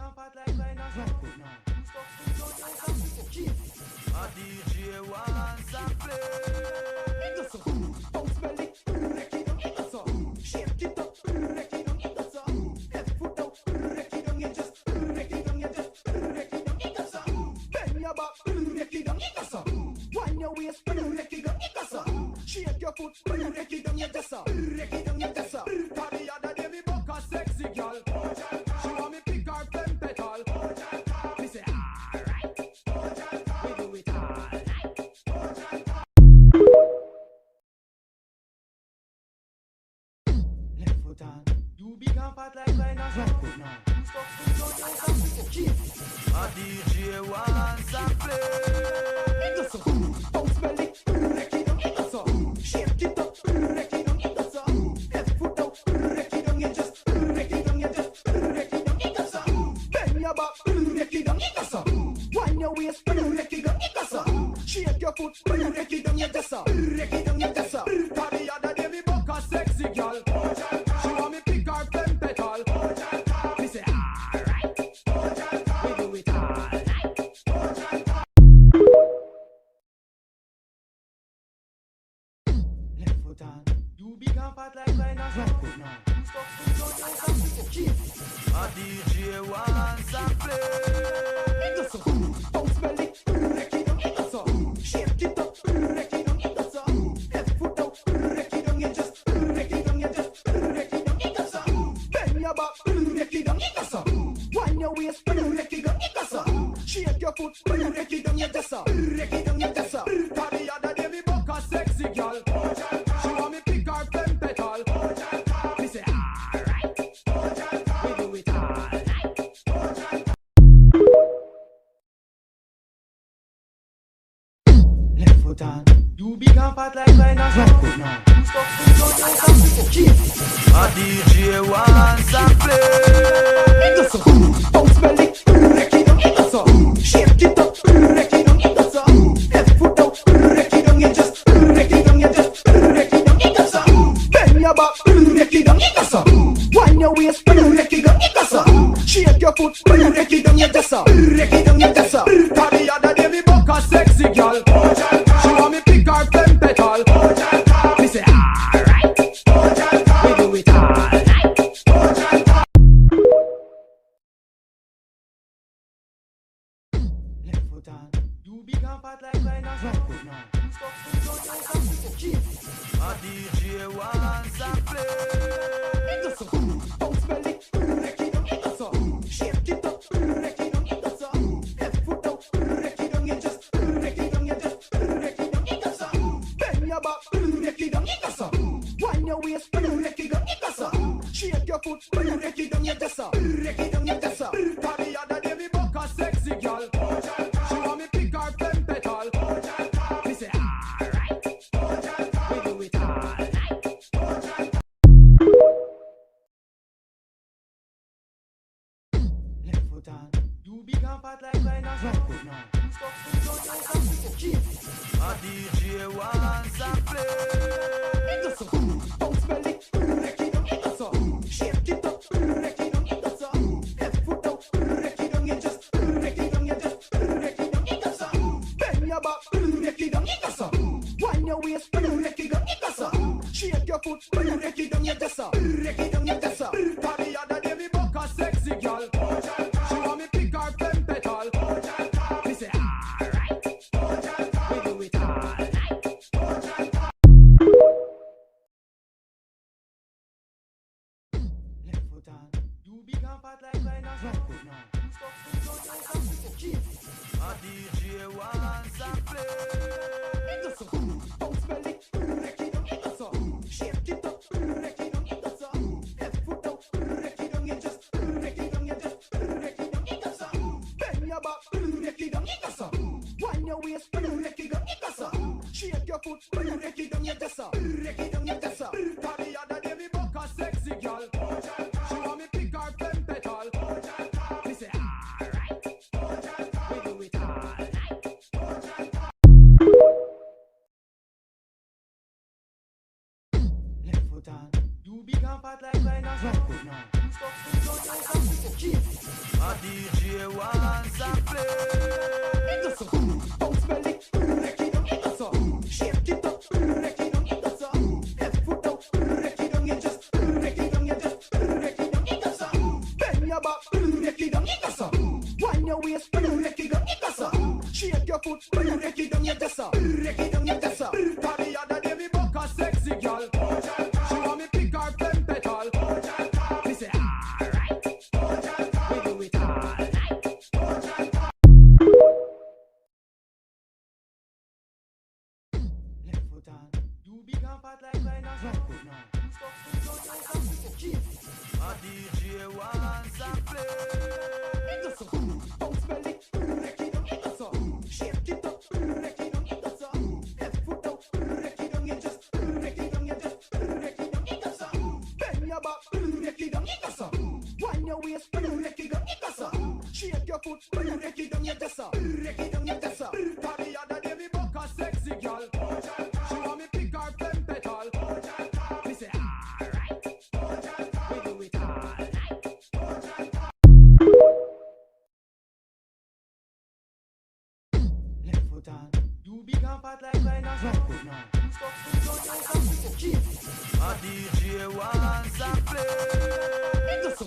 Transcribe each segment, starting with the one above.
and fat like dinosaur. A DJ wants and play. Bounce belly, break it down, it goes up. Shake it up, break it down, it goes up. Left foot out, break it down, you just break it down, you just break it down, it goes up. Bend your back, break it down, it goes up. Wind your waist, break it down, it goes up. Shake your foot, break it down, you just break it down, you just. Cause the other day me buck a sexy girl. She want me pick her femme petal. Me say alright, we do it all night. Left foot on, you big and fat like dinosaur. Right foot now, you stop to go down some people. A DJ wants and play. It goes so, bounce belly, break it down, it goes so. Shake it up, break it down, it goes so. Left foot out, break it down, you just break it down, you just break it down, it goes so. Bend your back, break it down, it goes so. Wind your waist, break it down, it goes so. Shake your foot, break it down, you just break it down, you just. Cause the other day me buck a sexy girl. She want me pick her femme petal. Me say alright, we do it all night. Left foot on, you big and fat like dinosaur. Right foot now, you stop to go down some people. A DJ wants and play. It goes so, bounce belly, break it down, it goes so. Shake it up, break it down, it goes so. Left foot out, break it down, you just break it down, you just break it down, it goes so. Bend your back, break it down, it goes so. Wind your waist, break it down, it goes so. Shake your foot, break it down, you just break it down, you just. Cause the other day me buck a sexy girl. She want me pick her femme petal. Me say alright, we do it all night. Left foot on, you big and fat like dinosaur. Right foot now, you stop to go down some people. A DJ wants and play. It goes so, bounce belly, break it down, it goes so. Shake it up, break it down, it goes so. Left foot out, break it down, you just break it down, you just break it down, it goes so. Bend your back, break it down, it goes so. Wind your waist, break it down, it goes so. Shake your foot, break it down, you just break it down, you just. Cause the other day me buck a sexy girl. She want me pick her femme petal. Me say alright, we do it all night. Left foot on, you big and fat like dinosaur. Right foot now, you stop to go down some people. A DJ wants and play. It goes so, bounce belly, break it down, it goes so. Shake it up, break it down, it goes so. Left foot out, break it down, you just break it down, you just break it down, it goes so. Bend your back, break it down, it goes so. Wind your waist, break it down, it goes so. Shake your foot, break it down, you just break it down, you just. Cause the other day me buck a sexy girl. She want me pick her femme petal. Me say alright, we do it all night. Left foot on, you big and fat like dinosaur. Right foot now, you stop to go down some people. A DJ wants and play. It goes so, bounce belly, break it down, it goes so. Shake it up, break it down, it goes so. Left foot out, break it down, you just break it down, you just break it down, it goes so. Bend your back, break it down, it goes so. Wind your waist, break it down, it goes so. Shake your foot, break it down, you just break it down, you just. Cause the other day me buck a sexy girl. She want me pick her femme petal. Me say alright, we do it all night. Left foot on, you big and fat like dinosaur. Right foot now, you stop to go down some people. A DJ wants and play. It goes so, bounce belly, break it down, it goes so. Shake it up, break it down, it goes so. Left foot out, break it down, you just break it down, you just break it down, it goes so. Bend your back, break it down, it goes so. Wind your waist, break it down, it goes so. Shake your foot, break it down, you just break it down, you just. Cause the other day me buck a sexy girl. She want me pick her femme petal. Me say alright, we do it all night. Left foot on, you big and fat like dinosaur. Right foot now, you stop to go down some people. A DJ wants a play. It does so. Bounce belly, wreck it down. It does so. Shake it up, wreck it down. It does so. Left foot out, wreck it down. You just wreck it down. You just wreck it down. It does so. Bend your back, wreck it down. It does so. Wind your waist, wreck it down. It does so. Shake your foot, wreck it down. You just so. Wreck it down. You just so. The other day we buck a sexy girl. She want me pick her femme petal. Me say alright. We do it all night. Left foot on. You big and fat like rhinoceros. Right foot now. You stuck to your house. Keep. A DJ wants a play. It does so. Bounce belly, wreck it down. It does so. Shake it up, wreck it down. It does so. Left foot out, wreck it down. You just wreck it down. You just wreck it down. It does so. Bend your back, wreck it down. It does so. Wind your waist, wreck it down. It does so. Shake your foot, wreck it down. You just so. Wreck it down. You just so. The other day we buck a sexy girl. She want me pick her femme petal. Me say alright. We do it all night. Left foot on. You big and fat like rhinoceros. Right foot now. You stuck to your house. Keep. A DJ wants a play. It does so.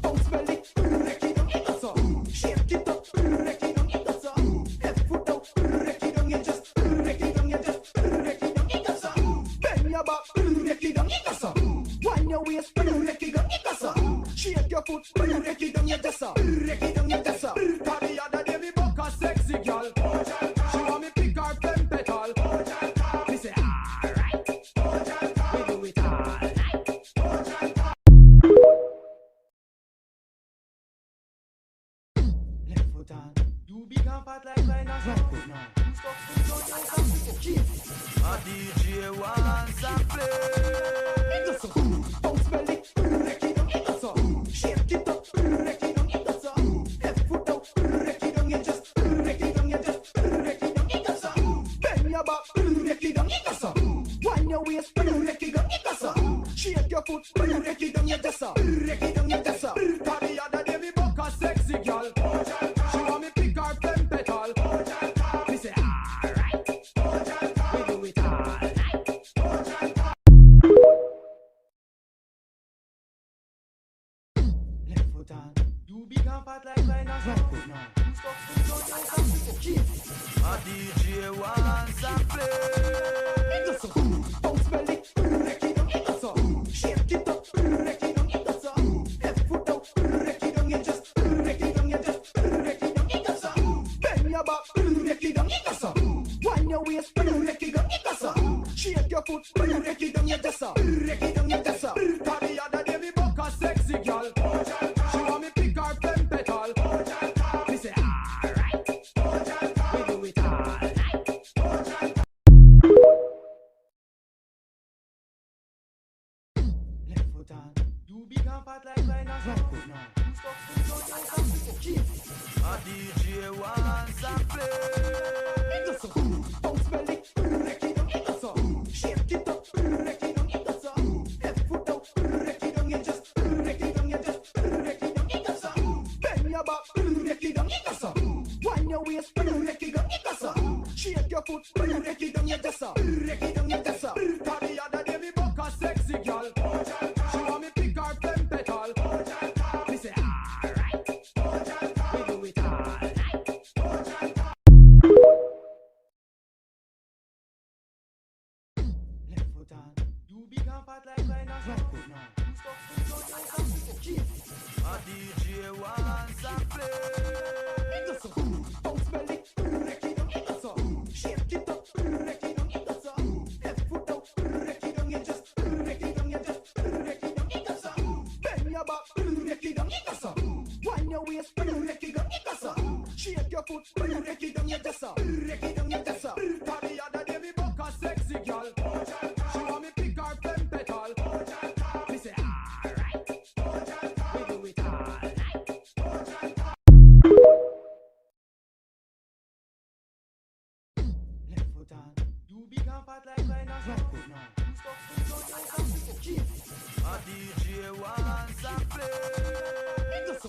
Bounce belly, wreck it down. It does so. Shake it up, wreck it down. It does so. Left foot out, wreck it down. You just wreck it down. You just wreck it down. It does so. Bend your back, wreck it down. It does so. Wind your waist, wreck it down. It does so. Shake your foot, wreck it down. You just so. Wreck it down. You just so. The other day we buck a sexy girl. She want me pick her femme petal. Me say alright. We do it all night. Left foot on. You big and fat like rhinoceros. Right foot now. You stuck to your house. Keep. A DJ wants a play. It does so. Bounce belly, wreck it down. It does so. Shake it up, wreck it down. It does so. Left foot out, wreck it down. You just wreck it down. You just wreck it down. It does so. Bend your back, wreck it down. It does so. Wind your waist, wreck it down. It does so. Shake your foot, wreck it down. You just so. Wreck it down. You just so. The other day we buck a sexy girl. She want me pick her femme petal. Me say alright. We do it all night. Left foot on. You big and fat like rhinoceros. Right foot now. You stuck to your house. Keep. A DJ wants a play. It does so. Bounce belly, wreck it down. It does so. Shake it up, wreck it down. It does so. Left foot out, wreck it down. You just wreck it down. You just wreck it down. It does so. Bend your back, wreck it down. It does so. Wind your waist, wreck it down. It does so. Shake your foot, wreck it down. You just so. Wreck it down. You just so. The other day we buck a sexy girl. She want me pick her femme petal. Me say alright. We do it all night. Left foot on. You big and fat like rhinoceros. Right foot now. You stuck to your house. Keep. A DJ wants a play. It does so. Bounce belly, wreck it down. It does so. Shake it up, wreck it down. It does so. Left foot out, wreck it down. You just wreck it down. You just wreck it down. It does so. Bend your back, wreck it down. It does so. Wind your waist, wreck it down. It does so. Shake your foot, wreck it down. You just so. Wreck it down. You just so. The other day we buck a sexy girl. She want me pick her femme petal. Me say alright. We do it all night. Left foot on. You big and fat like rhinoceros. Right foot now. You stuck to your house. Keep. A DJ wants a play. It does so. Bounce belly, wreck it down. It does so. Shake it up, wreck it down. It does so. Left foot out, wreck it down. You just wreck it down. You just wreck it down. It does so. Bend your back, wreck it down. It does so. Wind your waist, wreck it down. It does so. Shake your foot, wreck it down. You just so. Wreck it down. You just so. The other day we buck a sexy girl. She want me pick her femme petal. Me say alright. We do it all night. Left foot on. You big and fat like rhinoceros. Right foot now. You stuck to your house. Keep. A DJ wants a play. It does so.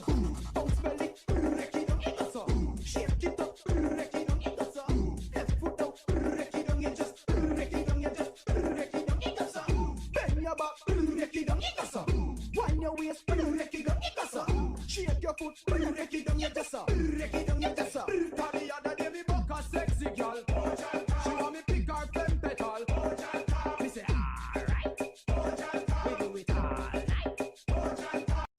Bounce belly, wreck it down, shake your foot, wreck it down, you just wreck it down, you just. The other day me buck a sexy girl, she want me pick her femme petal. Me say alright, we do it all night.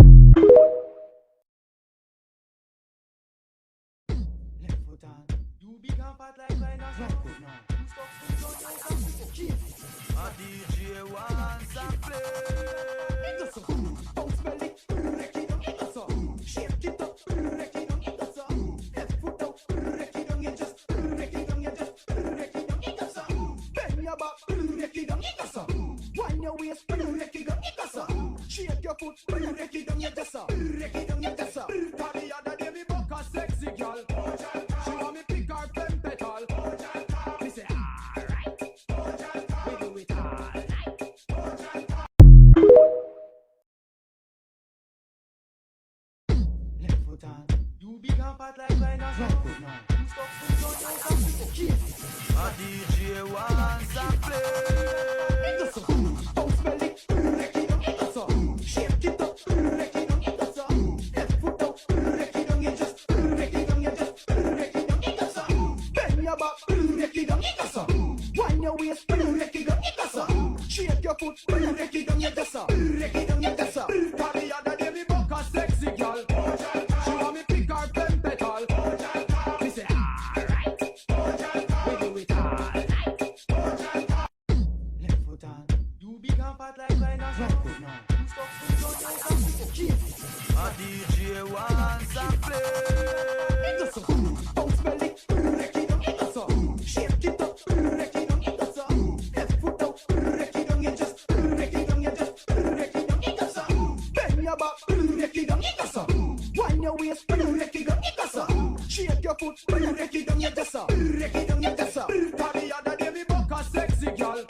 Left foot on, You big and fat like dinosaur. right foot now. You stuck to the gun, you some people keep. A DJ wants and play. Bounce belly, wreck it down, it so. Shake it up, wreck it down, it so. Left foot out, wreck it down, you just wreck it down, you just wreck it down, it so. Bend your back, wreck it down, it so. Wind your waist, wreck it down, it so. Shake your foot, wreck it down, you just wreck it down, you just. The other day me buck a sexy girl, she want me pick her femme petal. Me say alright, we do it all night. Left foot on, You big and fat like dinosaur. right foot now. You stuck to the gun, you some people keep. A DJ wants and play. Bounce belly, wreck it down, it so. Shake it up, wreck it down, it so. Left foot out, wreck it down, you just wreck it down, you just wreck it down, it so. Bend your back, wreck it down, it so. Wind your waist, wreck it down, it so. Shake your foot, wreck it down, you just wreck it down, you just. The other day me buck a sexy girl, she want me pick her femme petal. Me say alright, we do it all night. Left foot on, You big and fat like dinosaur. right foot now. You stuck to the gun, you some people keep. A DJ wants and play. Bounce belly, wreck it down, it so. Shake it up, wreck it down, it so. Left foot out, wreck it down, you just wreck it down, you just wreck it down, it so. Bend your back, wreck it down, it so. Wind your waist, wreck it down, it so. Shake your foot, wreck it down, you just wreck it down, you just. The other day me buck a sexy girl,